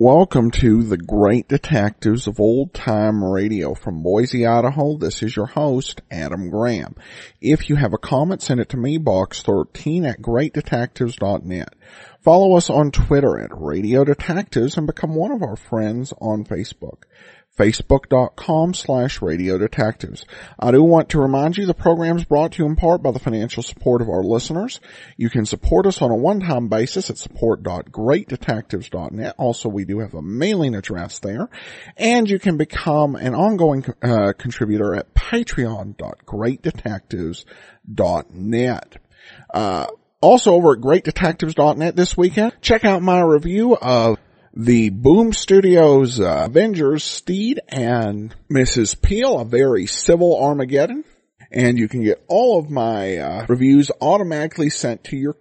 Welcome to the Great Detectives of Old Time Radio. From Boise, Idaho, this is your host, Adam Graham. If you have a comment, send it to me, box 13 at greatdetectives.net. Follow us on Twitter at Radio Detectives and become one of our friends on Facebook. Facebook.com/Radio Detectives. I do want to remind you the program is brought to you in part by the financial support of our listeners. You can support us on a one-time basis at support.greatdetectives.net. Also, we do have a mailing address there. And you can become an ongoing contributor at patreon.greatdetectives.net. Also over at greatdetectives.net this weekend, check out my review of the Boom Studios Avengers, Steed and Mrs. Peel, a very civil Armageddon. And you can get all of my reviews automatically sent to your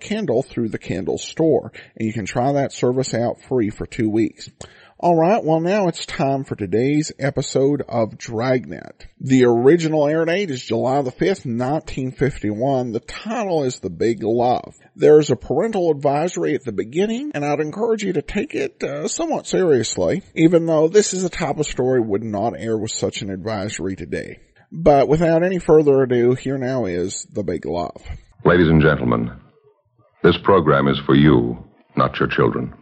Kindle through the Kindle store. And you can try that service out free for 2 weeks. Alright, well now it's time for today's episode of Dragnet. The original air date is July the 5th, 1951. The title is The Big Love. There's a parental advisory at the beginning, and I'd encourage you to take it somewhat seriously, even though this is a type of story would not air with such an advisory today. But without any further ado, here now is The Big Love. Ladies and gentlemen, this program is for you, not your children.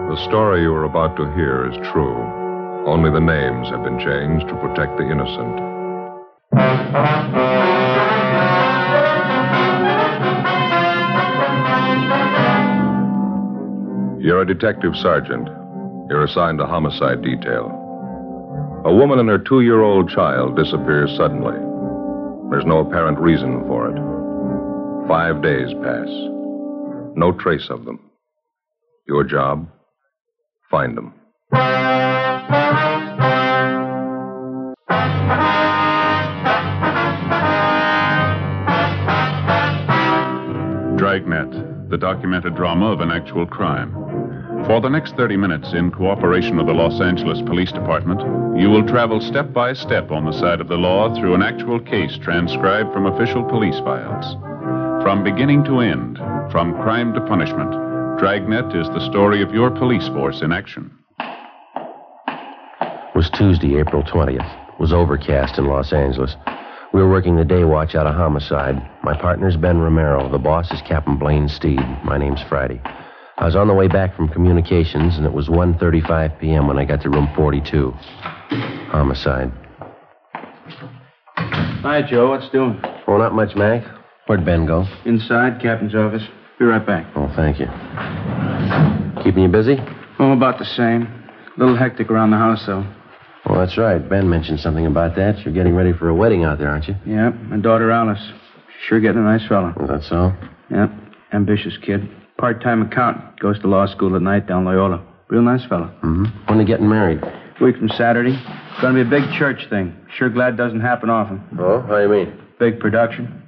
The story you are about to hear is true. Only the names have been changed to protect the innocent. You're a detective sergeant. You're assigned a homicide detail. A woman and her 2-year-old child disappears suddenly. There's no apparent reason for it. 5 days pass. No trace of them. Your job? Find them. Dragnet, the documented drama of an actual crime. For the next 30 minutes, in cooperation with the Los Angeles Police Department, you will travel step by step on the side of the law through an actual case transcribed from official police files. From beginning to end, from crime to punishment, Dragnet is the story of your police force in action. It was Tuesday, April 20th. It was overcast in Los Angeles. We were working the day watch out of homicide. My partner's Ben Romero. The boss is Captain Blaine Steed. My name's Friday. I was on the way back from communications, and it was 1:35 p.m. when I got to room 42. Homicide. Hi, Joe. What's doing? Oh, not much, Mac. Where'd Ben go? Inside, Captain's office. Be right back. Oh, thank you. Keeping you busy? Oh, about the same. A little hectic around the house, though. Well, that's right. Ben mentioned something about that. You're getting ready for a wedding out there, aren't you? Yeah, my daughter Alice. She's sure getting a nice fella. Is that so? Yeah, ambitious kid. Part-time accountant. Goes to law school at night down Loyola. Real nice fella. Mm-hmm. When are they getting married? Week from Saturday. Gonna be a big church thing. Sure glad it doesn't happen often. Oh, how do you mean? Big production.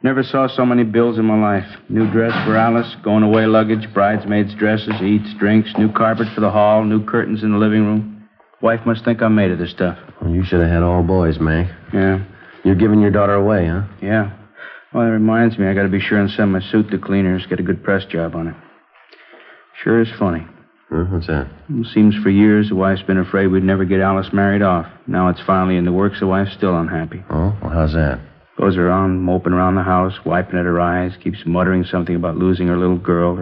Never saw so many bills in my life. New dress for Alice, going away luggage, bridesmaids' dresses, eats, drinks, new carpet for the hall, new curtains in the living room. Wife must think I'm made of this stuff. Well, you should have had all boys, Mac. Yeah. You're giving your daughter away, huh? Yeah. Well, that reminds me, I gotta be sure and send my suit to cleaners, get a good press job on it. Sure is funny. What's that? It seems for years the wife's been afraid we'd never get Alice married off. Now it's finally in the works, the wife's still unhappy. Oh, well, how's that? Goes around moping around the house, wiping at her eyes, keeps muttering something about losing her little girl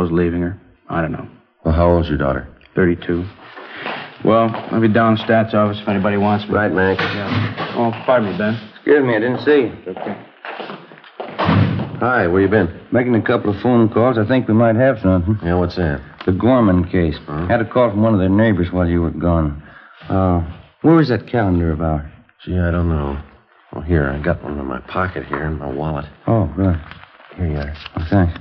is leaving her. I don't know. Well, how old's your daughter? 32. Well, I'll be down in Stats office if anybody wants me. Right, Mac. Yeah. Oh, pardon me, Ben. Excuse me, I didn't see you. Okay. Hi, where you been? Making a couple of phone calls. I think we might have something. Yeah, what's that? The Gorman case. Huh? Had a call from one of their neighbors while you were gone. Where was that calendar of ours? Gee, I don't know. Well, here, I got one in my pocket here in my wallet. Oh, good. Here you are. Oh, thanks.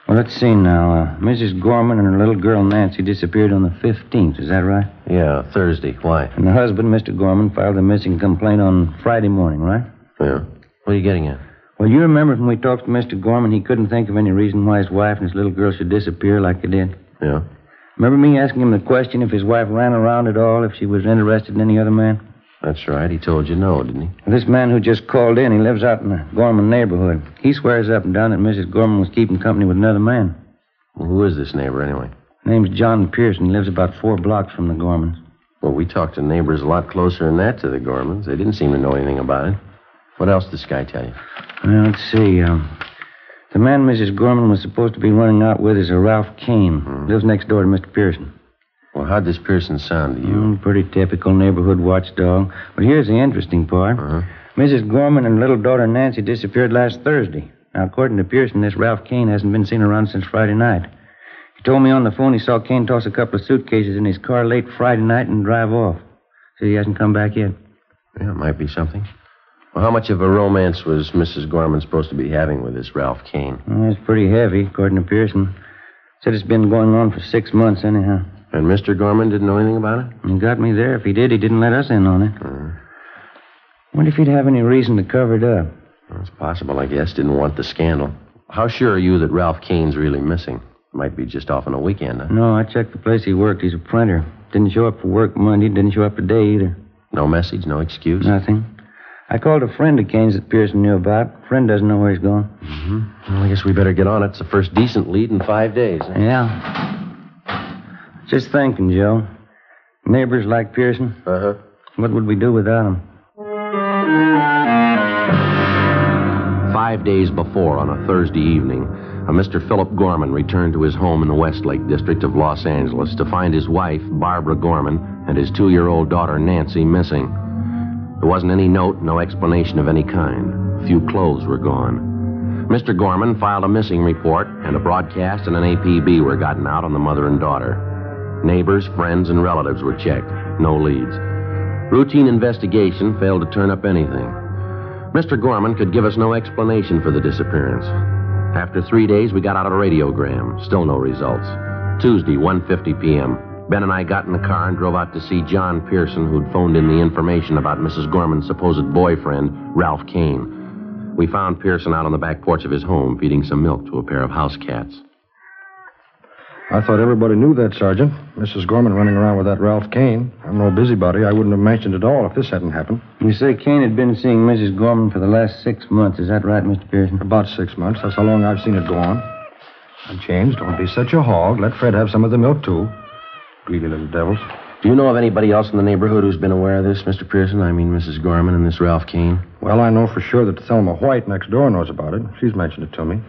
Well, let's see now. Mrs. Gorman and her little girl Nancy disappeared on the 15th. Is that right? Yeah, Thursday. Why? And the husband, Mr. Gorman, filed a missing complaint on Friday morning, right? Yeah. What are you getting at? Well, you remember when we talked to Mr. Gorman, he couldn't think of any reason why his wife and his little girl should disappear like they did. Yeah. Remember me asking him the question if his wife ran around at all, if she was interested in any other man? That's right. He told you no, didn't he? This man who just called in, he lives out in the Gorman neighborhood. He swears up and down that Mrs. Gorman was keeping company with another man. Well, who is this neighbor, anyway? Name's John Pearson. He lives about 4 blocks from the Gormans. Well, we talked to neighbors a lot closer than that to the Gormans. They didn't seem to know anything about it. What else did this guy tell you? Well, let's see. The man Mrs. Gorman was supposed to be running out with is a Ralph Kane. Lives next door to Mr. Pearson. Well, how'd this Pearson sound to you? Pretty typical neighborhood watchdog. But here's the interesting part. Mrs. Gorman and little daughter Nancy disappeared last Thursday. Now, according to Pearson, this Ralph Kane hasn't been seen around since Friday night. He told me on the phone he saw Kane toss a couple of suitcases in his car late Friday night and drive off. So he hasn't come back yet. Yeah, it might be something. Well, how much of a romance was Mrs. Gorman supposed to be having with this Ralph Kane? Well, it's pretty heavy, according to Pearson. Said it's been going on for 6 months, anyhow. And Mr. Gorman didn't know anything about it? He got me there. If he did, he didn't let us in on it. Wonder if he'd have any reason to cover it up. Well, it's possible, I guess. Didn't want the scandal. How sure are you that Ralph Kane's really missing? Might be just off on a weekend, huh? No, I checked the place he worked. He's a printer. Didn't show up for work Monday. Didn't show up today either. No message, no excuse? Nothing. I called a friend of Kane's that Pearson knew about. Friend doesn't know where he's gone. Well, I guess we better get on it. It's the first decent lead in 5 days. Huh? Yeah. Just thinking, Joe. Neighbors like Pearson. What would we do without him? 5 days before, on a Thursday evening, a Mr. Philip Gorman returned to his home in the Westlake district of Los Angeles to find his wife, Barbara Gorman, and his 2-year-old daughter, Nancy, missing. There wasn't any note, no explanation of any kind. A few clothes were gone. Mr. Gorman filed a missing report, and a broadcast and an APB were gotten out on the mother and daughter. Neighbors, friends, and relatives were checked. No leads. Routine investigation failed to turn up anything. Mr. Gorman could give us no explanation for the disappearance. After 3 days, we got out a radiogram. Still no results. Tuesday, 1:50 p.m. Ben and I got in the car and drove out to see John Pearson, who'd phoned in the information about Mrs. Gorman's supposed boyfriend, Ralph Kane. We found Pearson out on the back porch of his home, feeding some milk to a pair of house cats. I thought everybody knew that, Sergeant. Mrs. Gorman running around with that Ralph Kane. I'm no busybody. I wouldn't have mentioned it all if this hadn't happened. You say Kane had been seeing Mrs. Gorman for the last 6 months. Is that right, Mr. Pearson? About 6 months. That's how long I've seen it go on. And James, don't be such a hog. Let Fred have some of the milk, too. Greedy little devils. Do you know of anybody else in the neighborhood who's been aware of this, Mr. Pearson? I mean, Mrs. Gorman and this Ralph Kane? Well, I know for sure that Thelma White next door knows about it. She's mentioned it to me.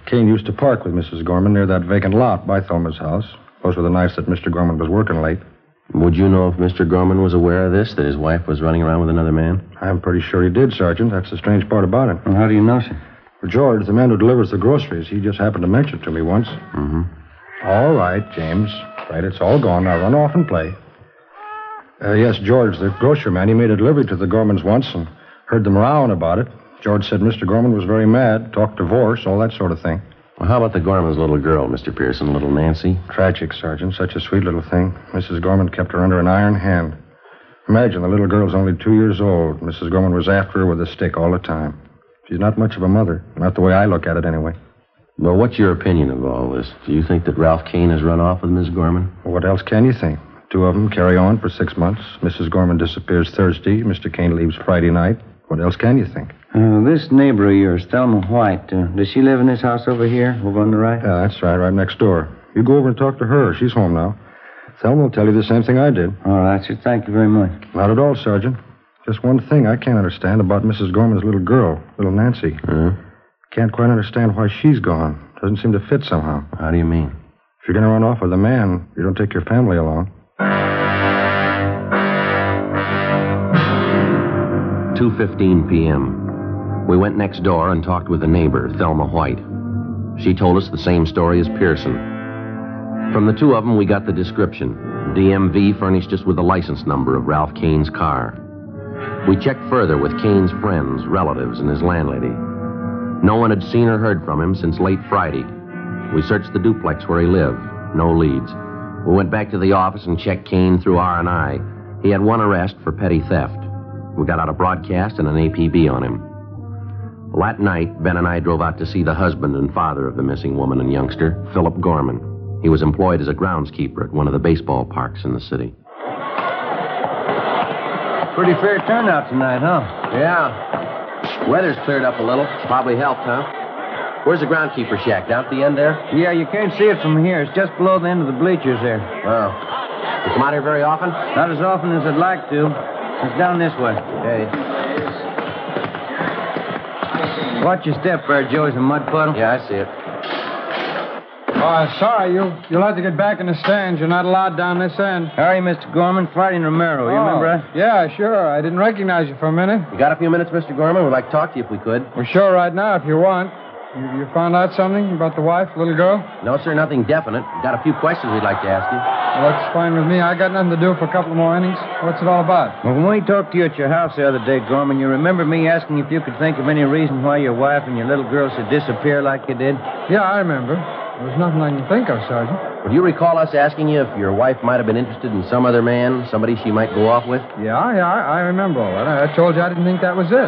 Kane used to park with Mrs. Gorman near that vacant lot by Thelma's house. Those were the nights that Mr. Gorman was working late. Would you know if Mr. Gorman was aware of this, that his wife was running around with another man? I'm pretty sure he did, Sergeant. That's the strange part about it. Well, how do you know, sir? Well, George, the man who delivers the groceries, he just happened to mention it to me once. All right, James. Right, it's all gone. Now run off and play. Yes, George, the grocery man, he made a delivery to the Gormans once and heard them rowing about it. George said Mr. Gorman was very mad, talked divorce, all that sort of thing. Well, how about the Gorman's little girl, Mr. Pearson, little Nancy? Tragic, Sergeant. Such a sweet little thing. Mrs. Gorman kept her under an iron hand. Imagine, the little girl's only 2 years old. Mrs. Gorman was after her with a stick all the time. She's not much of a mother. Not the way I look at it, anyway. Well, what's your opinion of all this? Do you think that Ralph Kane has run off with Miss Gorman? Well, what else can you think? 2 of them carry on for 6 months. Mrs. Gorman disappears Thursday. Mr. Kane leaves Friday night. What else can you think? This neighbor of yours, Thelma White, does she live in this house over here, over on the right? Yeah, that's right next door. You go over and talk to her. She's home now. Thelma will tell you the same thing I did. All right, sir. Thank you very much. Not at all, Sergeant. Just one thing I can't understand about Mrs. Gorman's little girl, little Nancy. Can't quite understand why she's gone. Doesn't seem to fit somehow. How do you mean? If you're going to run off with a man, you don't take your family along. 2:15 p.m. We went next door and talked with a neighbor, Thelma White. She told us the same story as Pearson. From the 2 of them, we got the description. DMV furnished us with the license number of Ralph Kane's car. We checked further with Kane's friends, relatives, and his landlady. No one had seen or heard from him since late Friday. We searched the duplex where he lived. No leads. We went back to the office and checked Kane through R&I. He had 1 arrest for petty theft. We got out a broadcast and an APB on him. Well, that night, Ben and I drove out to see the husband and father of the missing woman and youngster, Philip Gorman. He was employed as a groundskeeper at one of the baseball parks in the city. Pretty fair turnout tonight, huh? Yeah. Weather's cleared up a little. Probably helped, huh? Where's the groundkeeper shack? Down at the end there? Yeah, you can't see it from here. It's just below the end of the bleachers there. Oh. You come out here very often? Not as often as I'd like to. It's down this way. Okay. Watch your step there, Joe. It's a mud puddle. Yeah, I see it. Sorry, you'll have to get back in the stands. You're not allowed down this end. Hurry, Mr. Gorman. Friday and Romero. You remember that? Yeah, sure. I didn't recognize you for a minute. You got a few minutes, Mr. Gorman? We'd like to talk to you if we could. We're sure right now if you want. You found out something about the wife, little girl? No, sir, nothing definite. Got a few questions we'd like to ask you. Well, that's fine with me. I got nothing to do for a couple more innings. What's it all about? Well, when we talked to you at your house the other day, Gorman, you remember me asking if you could think of any reason why your wife and your little girl should disappear like you did? Yeah, I remember. There's nothing I can think of, Sergeant. Would you recall us asking you if your wife might have been interested in some other man, somebody she might go off with? Yeah, I remember all that. I told you I didn't think that was it.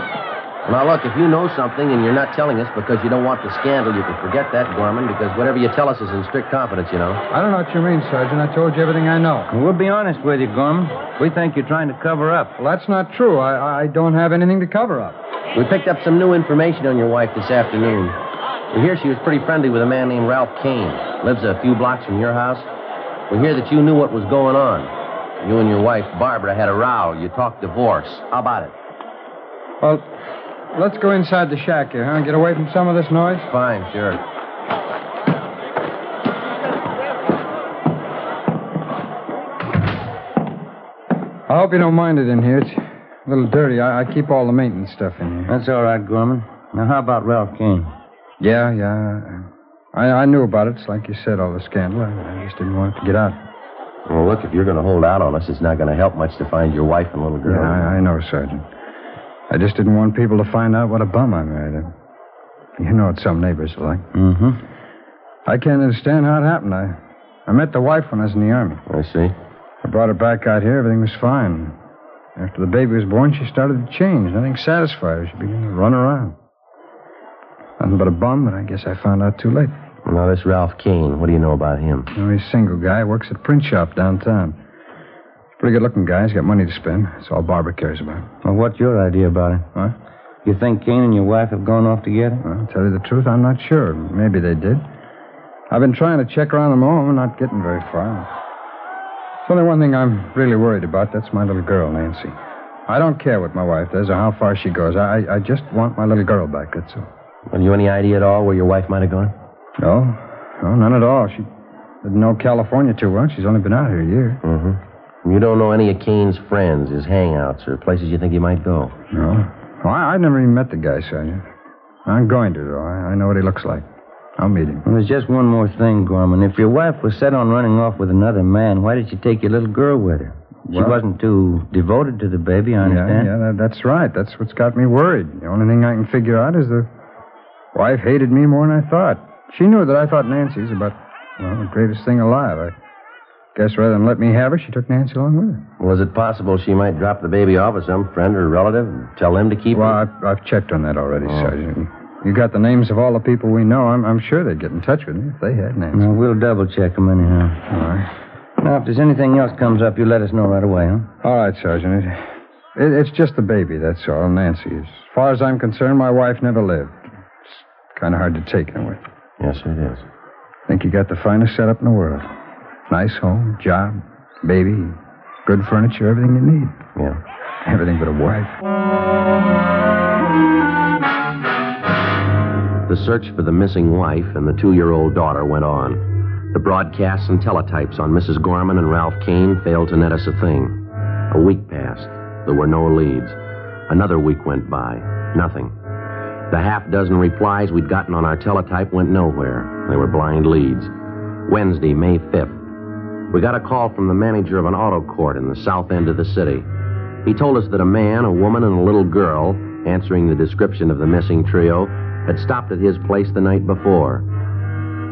Now, look, if you know something and you're not telling us because you don't want the scandal, you can forget that, Gorman, because whatever you tell us is in strict confidence, you know. I don't know what you mean, Sergeant. I told you everything I know. Well, we'll be honest with you, Gorman. We think you're trying to cover up. Well, that's not true. I don't have anything to cover up. We picked up some new information on your wife this afternoon. We hear she was pretty friendly with a man named Ralph Kane. Lives a few blocks from your house. We hear that you knew what was going on. You and your wife, Barbara, had a row. You talked divorce. How about it? Well, let's go inside the shack here, huh? Get away from some of this noise. Fine, sure. I hope you don't mind it in here. It's a little dirty. I keep all the maintenance stuff in here. That's all right, Gorman. Now, how about Ralph Kane? Yeah. I knew about it. It's like you said, all the scandal. I just didn't want it to get out. Well, look, if you're going to hold out on us, it's not going to help much to find your wife and little girl. Yeah, I know, Sergeant. I just didn't want people to find out what a bum I married. You know what some neighbors are like. Mm-hmm. I can't understand how it happened. I met the wife when I was in the Army. I see. I brought her back out here. Everything was fine. After the baby was born, she started to change. Nothing satisfied her. She began to run around. Nothing but a bum, but I guess I found out too late. Well, now, this Ralph Kane, what do you know about him? You know, he's a single guy. Works at a print shop downtown. Pretty good-looking guy. He's got money to spend. That's all Barbara cares about. Well, what's your idea about it? What? You think Kane and your wife have gone off together? Well, to tell you the truth, I'm not sure. Maybe they did. I've been trying to check around them all. I'm not getting very far. There's only one thing I'm really worried about. That's my little girl, Nancy. I don't care what my wife does or how far she goes. I just want my little girl back, that's all. Well, you any idea at all where your wife might have gone? No, none at all. She didn't know California too well. She's only been out here a year. Mm-hmm. You don't know any of Kane's friends, his hangouts, or places you think he might go? No. Well, I've never even met the guy, Sergeant. I'm going to, though. I know what he looks like. I'll meet him. Well, there's just one more thing, Gorman. If your wife was set on running off with another man, why did you take your little girl with her? She wasn't too devoted to the baby, I understand. Yeah, that's right. That's what's got me worried. The only thing I can figure out is the wife hated me more than I thought. She knew that I thought Nancy's about, the greatest thing alive. I guess rather than let me have her, she took Nancy along with her. Was it possible she might drop the baby off with some friend or relative and tell them to keep her? Well, I've checked on that already, Sergeant. You got the names of all the people we know. I'm sure they'd get in touch with me if they had Nancy. Well, we'll double-check them anyhow. All right. Now, if there's anything else comes up, you let us know right away, huh? All right, Sergeant. It's just the baby, that's all, Nancy. As far as I'm concerned, my wife never lived. It's kind of hard to take in a way. Yes, it is. I think you got the finest setup in the world. Nice home, job, baby, good furniture, everything you need. Yeah. Everything but a wife. The search for the missing wife and the 2-year-old daughter went on. The broadcasts and teletypes on Mrs. Gorman and Ralph Kane failed to net us a thing. A week passed. There were no leads. Another week went by. Nothing. The half-dozen replies we'd gotten on our teletype went nowhere. They were blind leads. Wednesday, May 5th. We got a call from the manager of an auto court in the south end of the city. He told us that a man, a woman, and a little girl, answering the description of the missing trio, had stopped at his place the night before.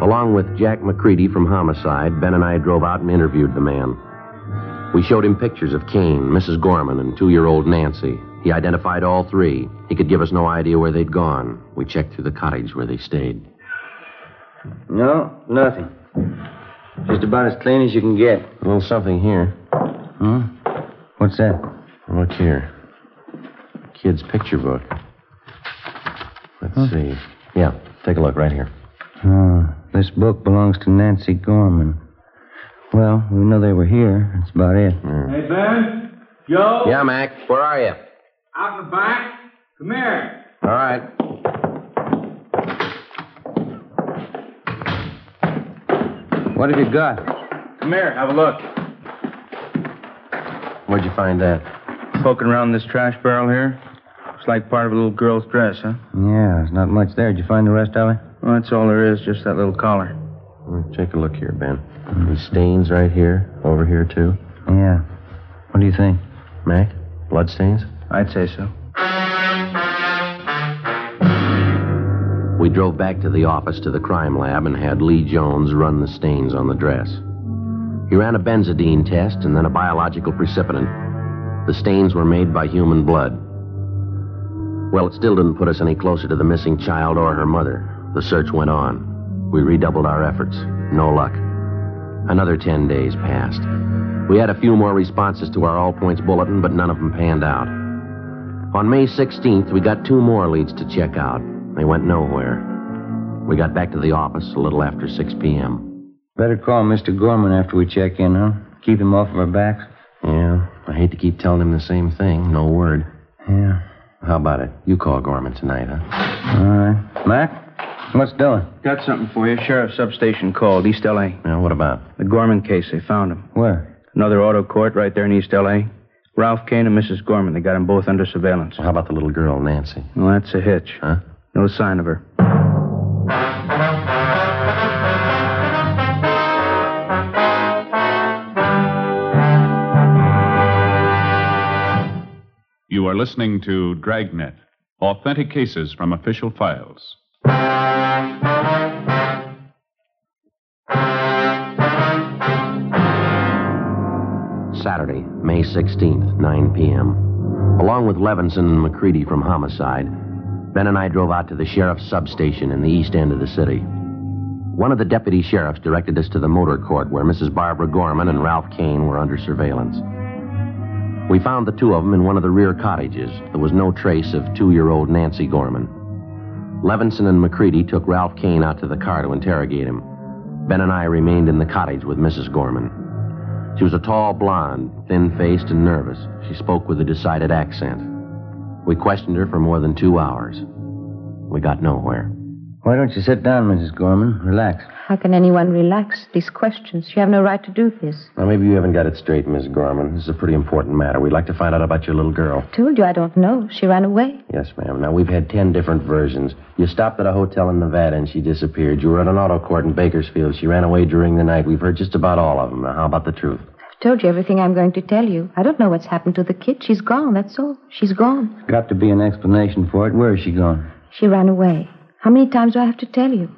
Along with Jack McCready from Homicide, Ben and I drove out and interviewed the man. We showed him pictures of Kane, Mrs. Gorman, and 2-year-old Nancy. He identified all three. He could give us no idea where they'd gone. We checked through the cottage where they stayed. No, nothing. Just about as clean as you can get. A little something here. Huh? What's that? Look here. Kid's picture book. Let's see. Yeah, take a look right here. Oh, this book belongs to Nancy Gorman. Well, we know they were here. That's about it. Hey, Ben? Joe? Yeah, Mac. Where are you? Out in the back. Come here. All right. What have you got? Come here, have a look. Where'd you find that? Poking around this trash barrel here. Looks like part of a little girl's dress, huh? Yeah, there's not much there. Did you find the rest of it? Well, that's all there is, just that little collar. Take a look here, Ben. These stains right here, over here, too. Yeah. What do you think? Mac, blood stains? I'd say so. We drove back to the office to the crime lab and had Lee Jones run the stains on the dress. He ran a benzodine test and then a biological precipitant. The stains were made by human blood. Well, it still didn't put us any closer to the missing child or her mother. The search went on. We redoubled our efforts. No luck. Another 10 days passed. We had a few more responses to our all-points bulletin, but none of them panned out. On May 16th, we got 2 more leads to check out. They went nowhere. We got back to the office a little after 6 p.m. Better call Mr. Gorman after we check in, huh? Keep him off of our backs. Yeah, I hate to keep telling him the same thing. No word. Yeah. How about it? You call Gorman tonight, huh? All right. Mac, what's doing? Got something for you. Sheriff's substation called, East L.A. Yeah, what about? The Gorman case, they found him. Where? Another auto court right there in East L.A. Ralph Kane and Mrs. Gorman, they got them both under surveillance. Well, how about the little girl, Nancy? Well, that's a hitch. Huh? No sign of her. You are listening to Dragnet, authentic cases from official files. Saturday, May 16th, 9 p.m. Along with Levinson and McCready from Homicide, Ben and I drove out to the sheriff's substation in the east end of the city. One of the deputy sheriffs directed us to the motor court where Mrs. Barbara Gorman and Ralph Kane were under surveillance. We found the 2 of them in one of the rear cottages. There was no trace of 2-year-old Nancy Gorman. Levinson and McCready took Ralph Kane out to the car to interrogate him. Ben and I remained in the cottage with Mrs. Gorman. She was a tall blonde, thin-faced and nervous. She spoke with a decided accent. We questioned her for more than 2 hours. We got nowhere. Why don't you sit down, Mrs. Gorman? Relax. How can anyone relax? These questions. You have no right to do this. Well, maybe you haven't got it straight, Miss Gorman. This is a pretty important matter. We'd like to find out about your little girl. I told you I don't know. She ran away. Yes, ma'am. Now, we've had 10 different versions. You stopped at a hotel in Nevada and she disappeared. You were at an auto court in Bakersfield. She ran away during the night. We've heard just about all of them. Now, how about the truth? I've told you everything I'm going to tell you. I don't know what's happened to the kid. She's gone, that's all. She's gone. Got to be an explanation for it. Where is she gone? She ran away. How many times do I have to tell you?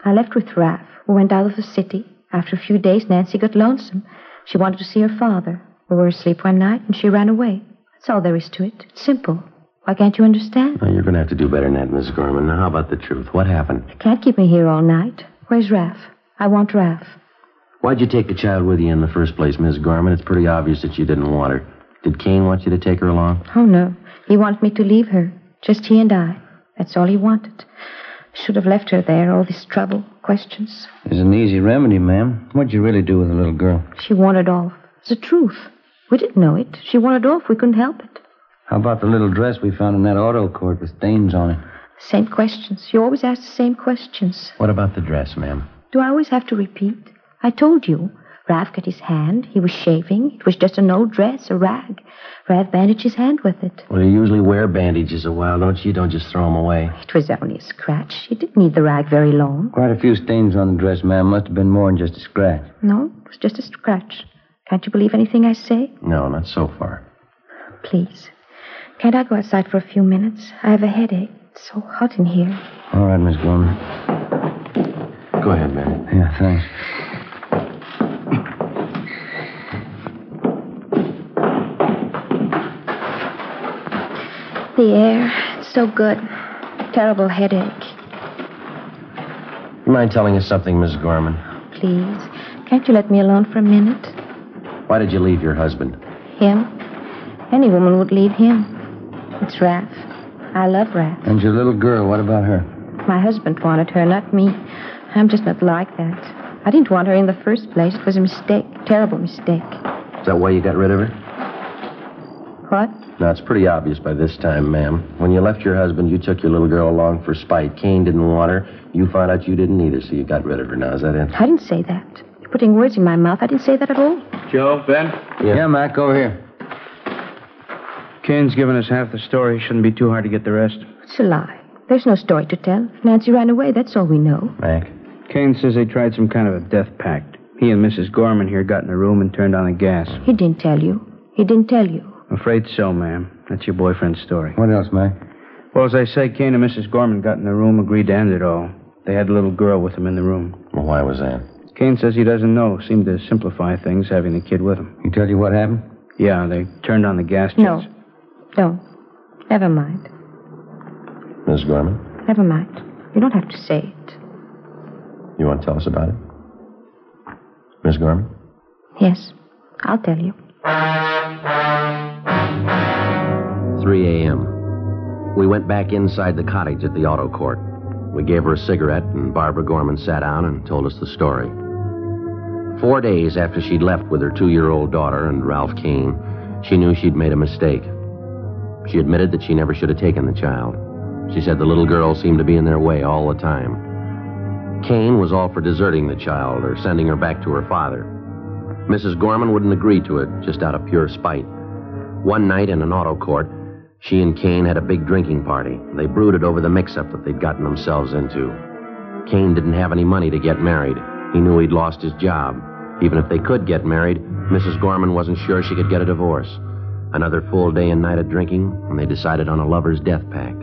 I left with Raph. We went out of the city. After a few days, Nancy got lonesome. She wanted to see her father. We were asleep one night, and she ran away. That's all there is to it. It's simple. Why can't you understand? Well, you're going to have to do better than that, Miss Gorman. Now, how about the truth? What happened? You can't keep me here all night. Where's Raph? I want Raph. Why'd you take the child with you in the first place, Miss Gorman? It's pretty obvious that you didn't want her. Did Kane want you to take her along? Oh, no. He wanted me to leave her. Just he and I. That's all he wanted. Should have left her there, all this trouble, questions. There's an easy remedy, ma'am. What'd you really do with the little girl? She wandered off. It's the truth. We didn't know it. She wandered off. We couldn't help it. How about the little dress we found in that auto court with stains on it? Same questions. You always ask the same questions. What about the dress, ma'am? Do I always have to repeat? I told you. Raph got his hand. He was shaving. It was just an old dress, a rag. Raph bandaged his hand with it. Well, you usually wear bandages a while, don't you? You don't just throw them away. It was only a scratch. He didn't need the rag very long. Quite a few stains on the dress, ma'am. Must have been more than just a scratch. No, it was just a scratch. Can't you believe anything I say? No, not so far. Please. Can't I go outside for a few minutes? I have a headache. It's so hot in here. All right, Miss Gorman. Go ahead, man. Yeah, thanks. The air, it's so good. Terrible headache. You mind telling us something, Miss Gorman? Please, can't you let me alone for a minute? Why did you leave your husband? Him? Any woman would leave him. It's Raph. I love Raph. And your little girl, what about her? My husband wanted her, not me. I'm just not like that. I didn't want her in the first place. It was a mistake. Terrible mistake. Is that why you got rid of her? What? Now, it's pretty obvious by this time, ma'am. When you left your husband, you took your little girl along for spite. Kane didn't want her. You found out you didn't either, so you got rid of her. Now, is that it? I didn't say that. You're putting words in my mouth. I didn't say that at all. Joe, Ben? Yeah, Mac, over here. Kane's given us half the story. Shouldn't be too hard to get the rest. It's a lie. There's no story to tell. If Nancy ran away, that's all we know. Mac? Kane says they tried some kind of a death pact. He and Mrs. Gorman here got in a room and turned on the gas. He didn't tell you. He didn't tell you. Afraid so, ma'am. That's your boyfriend's story. What else, Mac? Well, as I say, Kane and Mrs. Gorman got in the room, agreed to end it all. They had a little girl with them in the room. Well, why was that? Kane says he doesn't know. Seemed to simplify things, having the kid with him. He tell you what happened? Yeah, they turned on the gas jets. No. Don't. Never mind. Miss Gorman? Never mind. You don't have to say it. You want to tell us about it? Miss Gorman? Yes. I'll tell you. 3 a.m. We went back inside the cottage at the auto court. We gave her a cigarette, and Barbara Gorman sat down and told us the story. 4 days after she'd left with her 2-year-old daughter and Ralph Kane, she knew she'd made a mistake. She admitted that she never should have taken the child. She said the little girl seemed to be in their way all the time. Kane was all for deserting the child or sending her back to her father. Mrs. Gorman wouldn't agree to it, just out of pure spite. One night in an auto court, she and Kane had a big drinking party. They brooded over the mix-up that they'd gotten themselves into. Kane didn't have any money to get married. He knew he'd lost his job. Even if they could get married, Mrs. Gorman wasn't sure she could get a divorce. Another full day and night of drinking, and they decided on a lover's death pact.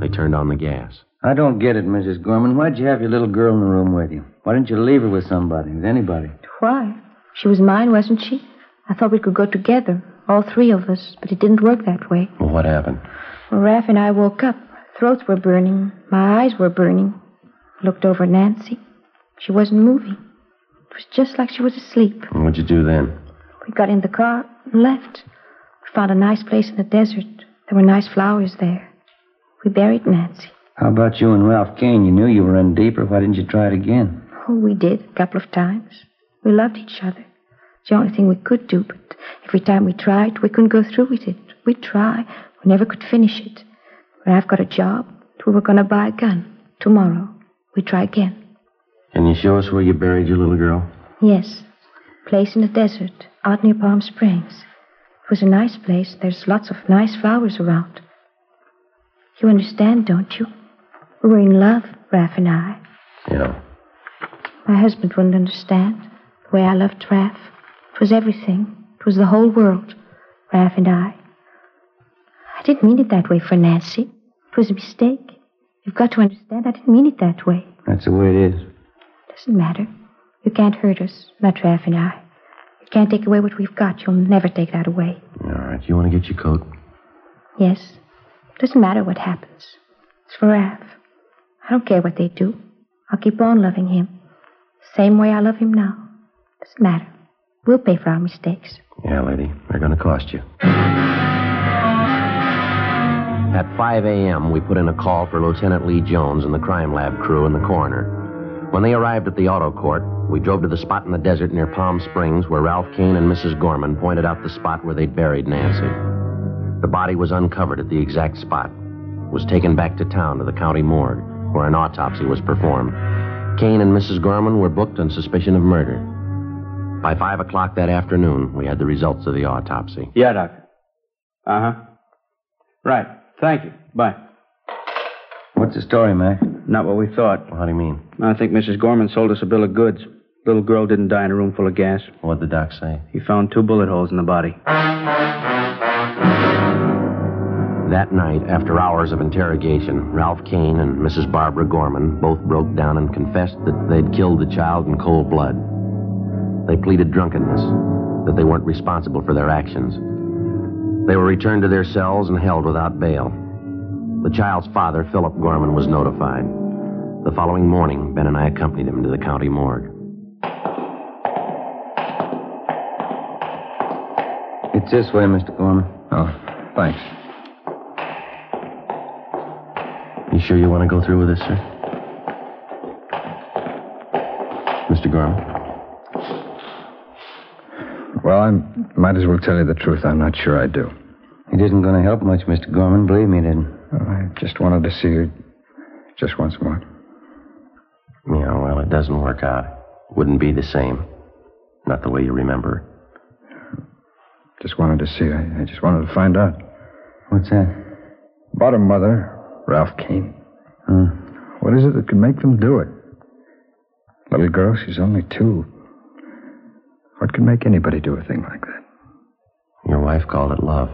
They turned on the gas. I don't get it, Mrs. Gorman. Why'd you have your little girl in the room with you? Why didn't you leave her with somebody, with anybody? Why? She was mine, wasn't she? I thought we could go together, all three of us, but it didn't work that way. Well, what happened? Well, Raph and I woke up. Our throats were burning. My eyes were burning. I looked over at Nancy. She wasn't moving. It was just like she was asleep. And what'd you do then? We got in the car and left. We found a nice place in the desert. There were nice flowers there. We buried Nancy. How about you and Ralph Kane? You knew you were in deeper. Why didn't you try it again? Oh, we did, a couple of times. We loved each other. It's the only thing we could do, but every time we tried, we couldn't go through with it. We'd try. We never could finish it. Raph got a job. We were going to buy a gun. Tomorrow, we'd try again. Can you show us where you buried your little girl? Yes. Place in the desert, out near Palm Springs. It was a nice place. There's lots of nice flowers around. You understand, don't you? We were in love, Raph and I. Yeah. My husband wouldn't understand the way I loved Raph. It was everything. It was the whole world, Raph and I. I didn't mean it that way for Nancy. It was a mistake. You've got to understand I didn't mean it that way. That's the way it is. Doesn't matter. You can't hurt us, not Raph and I. You can't take away what we've got. You'll never take that away. All right. You want to get your coat? Yes. Doesn't matter what happens. It's for Raph. I don't care what they do. I'll keep on loving him. Same way I love him now. Doesn't matter. We'll pay for our mistakes. Yeah, lady. They're going to cost you. At 5 a.m., we put in a call for Lieutenant Lee Jones and the crime lab crew and the coroner. When they arrived at the auto court, we drove to the spot in the desert near Palm Springs where Ralph Kane and Mrs. Gorman pointed out the spot where they'd buried Nancy. The body was uncovered at the exact spot. It was taken back to town to the county morgue, where an autopsy was performed. Kane and Mrs. Gorman were booked on suspicion of murder. By 5 o'clock that afternoon, we had the results of the autopsy. Yeah, Doctor. Uh-huh. Right. Thank you. Bye. What's the story, Mac? Not what we thought. Well, how do you mean? I think Mrs. Gorman sold us a bill of goods. Little girl didn't die in a room full of gas. What'd the doc say? He found 2 bullet holes in the body. That night, after hours of interrogation, Ralph Kane and Mrs. Barbara Gorman both broke down and confessed that they'd killed the child in cold blood. They pleaded drunkenness, that they weren't responsible for their actions. They were returned to their cells and held without bail. The child's father, Philip Gorman, was notified. The following morning, Ben and I accompanied him to the county morgue. It's this way, Mr. Gorman. Oh, thanks. You sure you want to go through with this, sir? Mr. Gorman? Well, I might as well tell you the truth. I'm not sure I do. It isn't going to help much, Mr. Gorman. Believe me, it isn't. Well, I just wanted to see you just once more. Yeah, well, it doesn't work out. Wouldn't be the same. Not the way you remember. Just wanted to see. I just wanted to find out. What's that? About her mother, Ralph Kane. Hmm. What is it that could make them do it? Little girl, she's only 2. What could make anybody do a thing like that? Your wife called it love.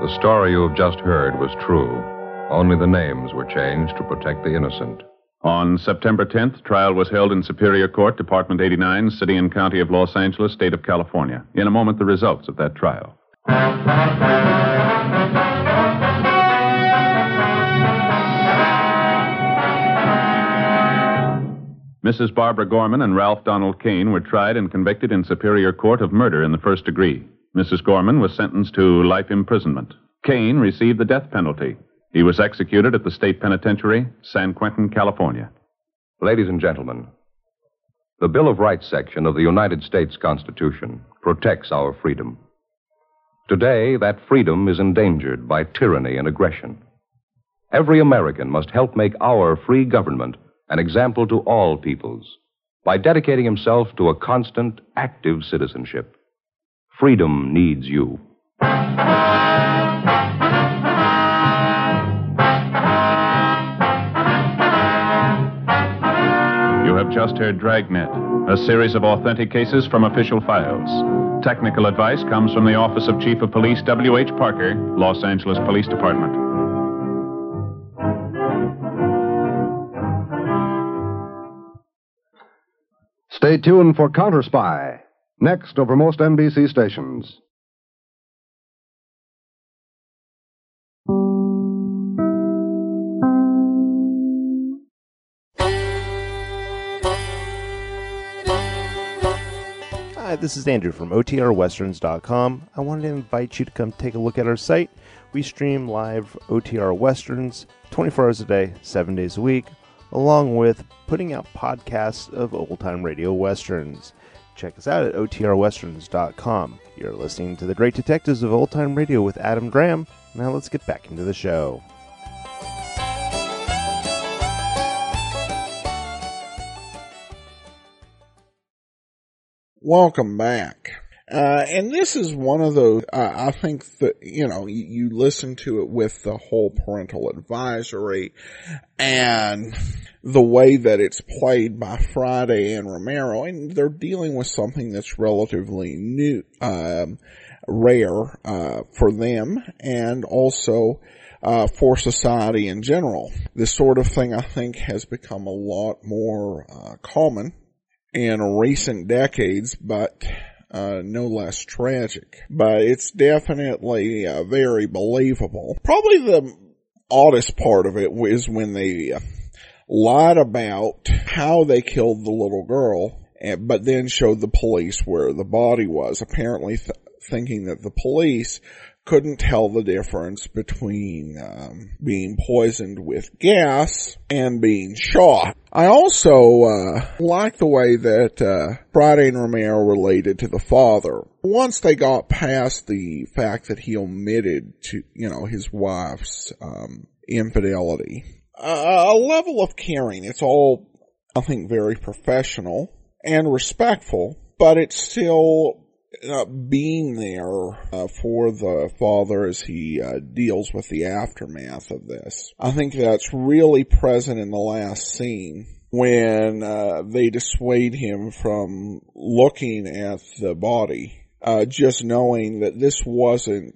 The story you have just heard was true. Only the names were changed to protect the innocent. On September 10th, trial was held in Superior Court, Department 89, City and County of Los Angeles, State of California. In a moment, the results of that trial. Mrs. Barbara Gorman and Ralph Donald Kane were tried and convicted in Superior Court of murder in the first degree. Mrs. Gorman was sentenced to life imprisonment. Kane received the death penalty. He was executed at the State Penitentiary, San Quentin, California. Ladies and gentlemen, the Bill of Rights section of the United States Constitution protects our freedom. Today, that freedom is endangered by tyranny and aggression. Every American must help make our free government an example to all peoples by dedicating himself to a constant, active citizenship. Freedom needs you. You have just heard Dragnet, a series of authentic cases from official files. Technical advice comes from the Office of Chief of Police W.H. Parker, Los Angeles Police Department. Stay tuned for Counter Spy, next over most NBC stations. Hi, this is Andrew from OTRWesterns.com. I wanted to invite you to come take a look at our site. We stream live OTR Westerns 24 hours a day, 7 days a week, along with putting out podcasts of old-time radio westerns. Check us out at OTRWesterns.com. You're listening to The Great Detectives of Old-Time Radio with Adam Graham. Now let's get back into the show. Welcome back. And this is one of those, I think that, you listen to it with the whole parental advisory and the way that it's played by Friday and Romero, and they're dealing with something that's relatively new, rare, for them and also, for society in general. This sort of thing, I think, has become a lot more, common in recent decades, but no less tragic. But it's definitely very believable. Probably the oddest part of it is when they lied about how they killed the little girl, but then showed the police where the body was, apparently thinking that the police couldn't tell the difference between being poisoned with gas and being shot. I also like the way that Friday and Romero related to the father. Once they got past the fact that he omitted to, his wife's infidelity, a level of caring. It's all, I think, very professional and respectful, but it's still being there for the father as he deals with the aftermath of this. I think that's really present in the last scene when they dissuade him from looking at the body, just knowing that this wasn't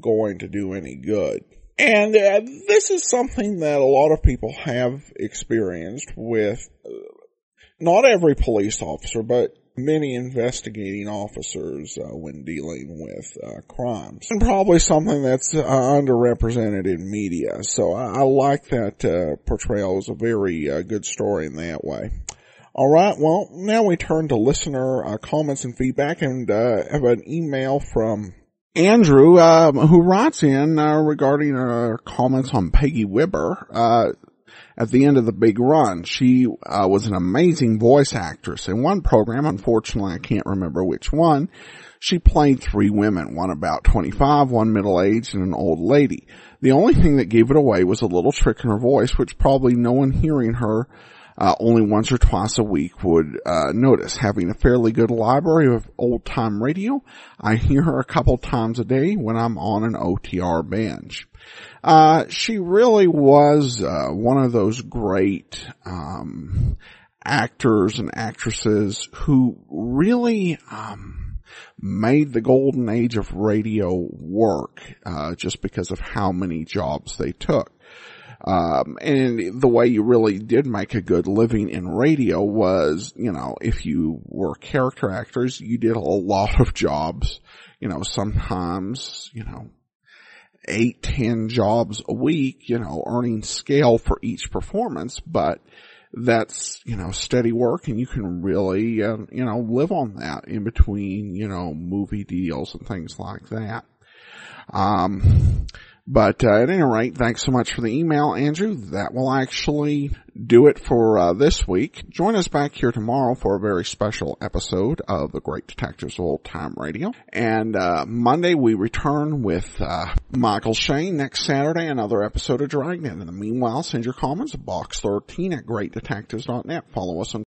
going to do any good. And this is something that a lot of people have experienced with not every police officer, but many investigating officers when dealing with crimes. And probably something that's underrepresented in media. So I like that portrayal. It was a very good story in that way. All right, well, now we turn to listener comments and feedback, and have an email from Andrew, who writes in regarding comments on Peggy Wibber at the end of the big run. She was an amazing voice actress. In one program, unfortunately I can't remember which one, she played 3 women, one about 25, one middle-aged, and an old lady. The only thing that gave it away was a little trick in her voice, which probably no one hearing her only once or twice a week would notice. Having a fairly good library of old-time radio, I hear her a couple times a day when I'm on an OTR binge. She really was one of those great actors and actresses who really made the golden age of radio work just because of how many jobs they took. And the way you really did make a good living in radio was, if you were character actors, you did a lot of jobs, sometimes, 8, 10 jobs a week, earning scale for each performance, but that's, steady work, and you can really, live on that in between, movie deals and things like that. But at any rate, thanks so much for the email, Andrew. That will actually do it for this week. Join us back here tomorrow for a very special episode of The Great Detectives of Old Time Radio. And Monday we return with Michael Shane. Next Saturday, another episode of Dragnet. In the meanwhile, send your comments to box13 at greatdetectives.net. Follow us on